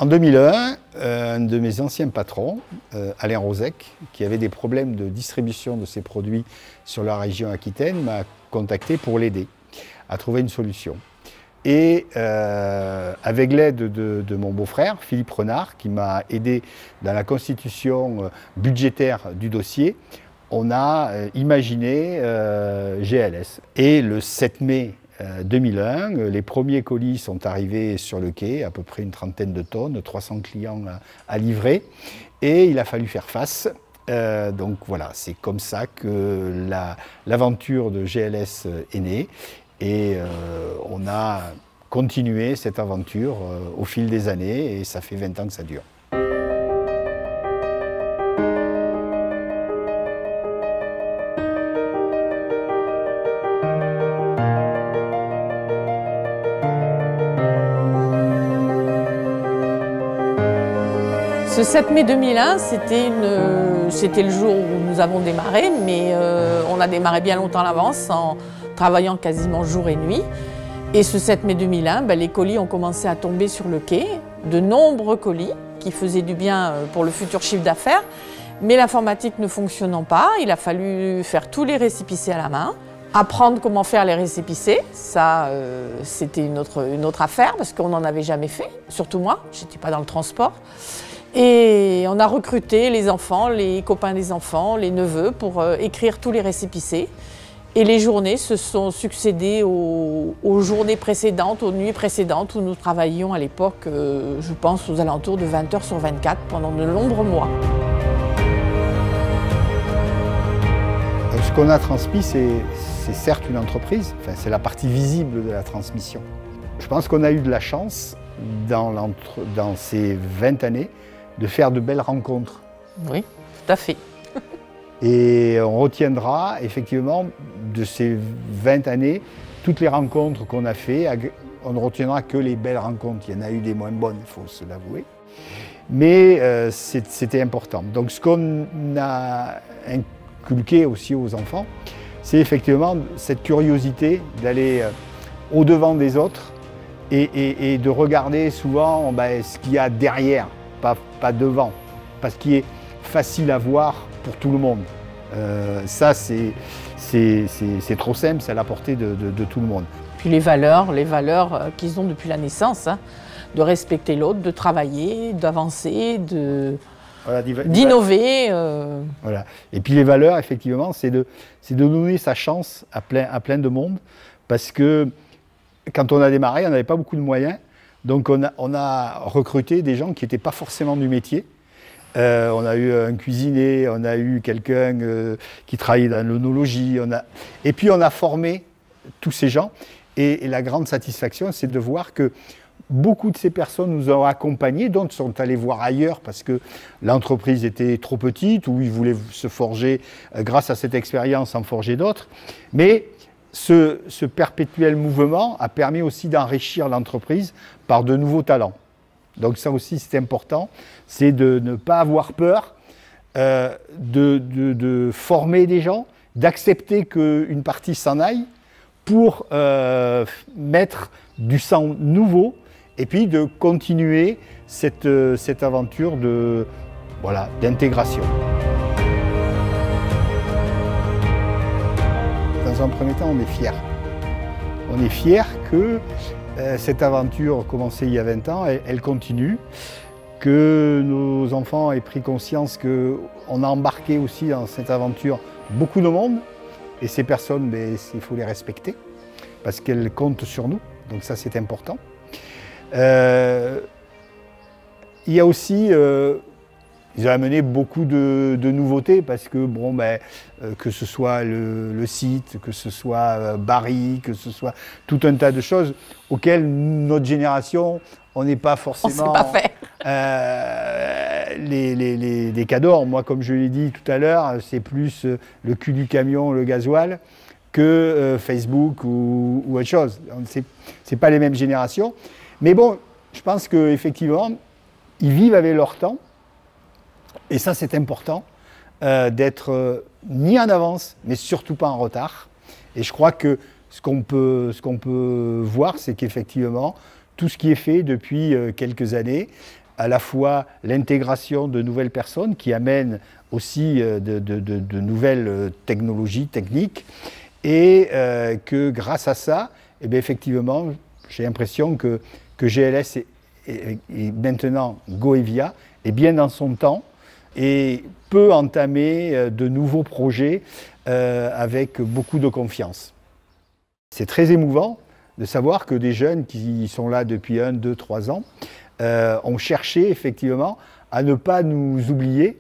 En 2001, un de mes anciens patrons, Alain Rozek, qui avait des problèmes de distribution de ses produits sur la région Aquitaine, m'a contacté pour l'aider à trouver une solution. Et avec l'aide de mon beau-frère, Philippe Renard, qui m'a aidé dans la constitution budgétaire du dossier, on a imaginé GLS. Et le 7 mai 2001, les premiers colis sont arrivés sur le quai, à peu près une trentaine de tonnes, 300 clients à livrer, et il a fallu faire face. Donc voilà, c'est comme ça que l'aventure de GLS est née, et on a continué cette aventure au fil des années, et ça fait 20 ans que ça dure. Ce 7 mai 2001, c'était le jour où nous avons démarré, mais on a démarré bien longtemps à l'avance en travaillant quasiment jour et nuit. Et ce 7 mai 2001, les colis ont commencé à tomber sur le quai, de nombreux colis qui faisaient du bien pour le futur chiffre d'affaires. Mais l'informatique ne fonctionnant pas, il a fallu faire tous les récépissés à la main. Apprendre comment faire les récépissés, ça c'était une autre affaire parce qu'on n'en avait jamais fait, surtout moi, je n'étais pas dans le transport. Et on a recruté les enfants, les copains des enfants, les neveux pour écrire tous les récépissés. Et les journées se sont succédées aux journées précédentes, aux nuits précédentes où nous travaillions à l'époque, je pense, aux alentours de 20 heures sur 24 pendant de nombreux mois. Ce qu'on a transmis, c'est certes une entreprise, enfin, c'est la partie visible de la transmission. Je pense qu'on a eu de la chance dans ces 20 années de faire de belles rencontres. Oui, tout à fait. Et on retiendra effectivement de ces 20 années toutes les rencontres qu'on a faites. On ne retiendra que les belles rencontres. Il y en a eu des moins bonnes, il faut se l'avouer. Mais c'était important. Donc ce qu'on a inculqué aussi aux enfants, c'est effectivement cette curiosité d'aller au-devant des autres et de regarder souvent ce qu'il y a derrière, pas devant, parce qu'il est facile à voir pour tout le monde. Ça, c'est trop simple, c'est à la portée de tout le monde. Puis les valeurs qu'ils ont depuis la naissance, hein, de respecter l'autre, de travailler, d'avancer, d'innover. Voilà. Et puis les valeurs, effectivement, c'est de donner sa chance à plein de monde, parce que quand on a démarré, on n'avait pas beaucoup de moyens, donc on a recruté des gens qui n'étaient pas forcément du métier. On a eu un cuisinier, on a eu quelqu'un qui travaillait dans l'œnologie, et puis on a formé tous ces gens. Et la grande satisfaction, c'est de voir que beaucoup de ces personnes nous ont accompagnés, d'autres sont allés voir ailleurs parce que l'entreprise était trop petite ou ils voulaient se forger, grâce à cette expérience, en forger d'autres. Mais ce perpétuel mouvement a permis aussi d'enrichir l'entreprise par de nouveaux talents. Donc ça aussi c'est important, c'est de ne pas avoir peur, de former des gens, d'accepter qu'une partie s'en aille pour mettre du sang nouveau et puis de continuer cette aventure d'intégration. Dans un premier temps, on est fiers. On est fiers que cette aventure commencée il y a 20 ans, elle continue, que nos enfants aient pris conscience qu'on a embarqué aussi dans cette aventure beaucoup de monde, et ces personnes, il faut les respecter, parce qu'elles comptent sur nous, donc ça c'est important. Il y a aussi, ils ont amené beaucoup de nouveautés, parce que que ce soit le site, que ce soit Barry, que ce soit tout un tas de choses auxquelles notre génération, on n'est pas forcément... On ne sait pas faire. Les cadors, moi comme je l'ai dit tout à l'heure, c'est plus le cul du camion, le gasoil, que Facebook ou autre chose. C'est pas les mêmes générations. Mais bon, je pense qu'effectivement, ils vivent avec leur temps. Et ça, c'est important, d'être ni en avance, mais surtout pas en retard. Et je crois que ce qu'on peut voir, c'est qu'effectivement, tout ce qui est fait depuis quelques années à la fois l'intégration de nouvelles personnes qui amènent aussi de nouvelles technologies, techniques, et que grâce à ça, eh bien, effectivement, j'ai l'impression que GLS et maintenant Goevia est bien dans son temps et peut entamer de nouveaux projets avec beaucoup de confiance. C'est très émouvant de savoir que des jeunes qui sont là depuis 1, 2, 3 ans ont cherché effectivement à ne pas nous oublier.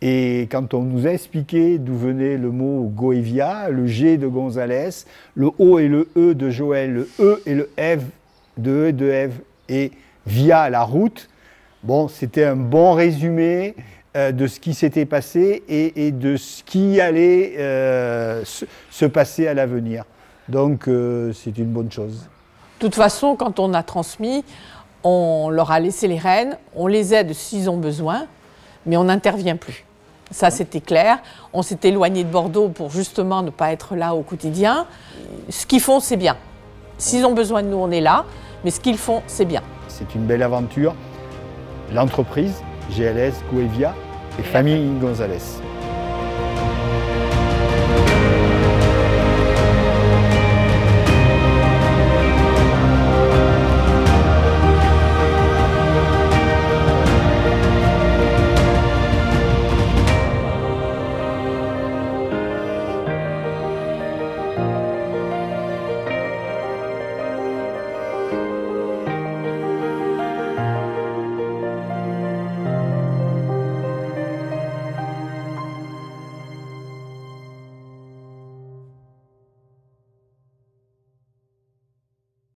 Et quand on nous a expliqué d'où venait le mot Goevia, le G de Gonzalez, le O et le E de Joël, le E et le F de Ève et via la route, bon, c'était un bon résumé de ce qui s'était passé et de ce qui allait se passer à l'avenir. Donc c'est une bonne chose. De toute façon, quand on a transmis, on leur a laissé les rênes, on les aide s'ils ont besoin, mais on n'intervient plus. Ça, c'était clair. On s'est éloigné de Bordeaux pour justement ne pas être là au quotidien. Ce qu'ils font, c'est bien. S'ils ont besoin de nous, on est là, mais ce qu'ils font, c'est bien. C'est une belle aventure. L'entreprise, GLS, Goevia et famille Gonzalez.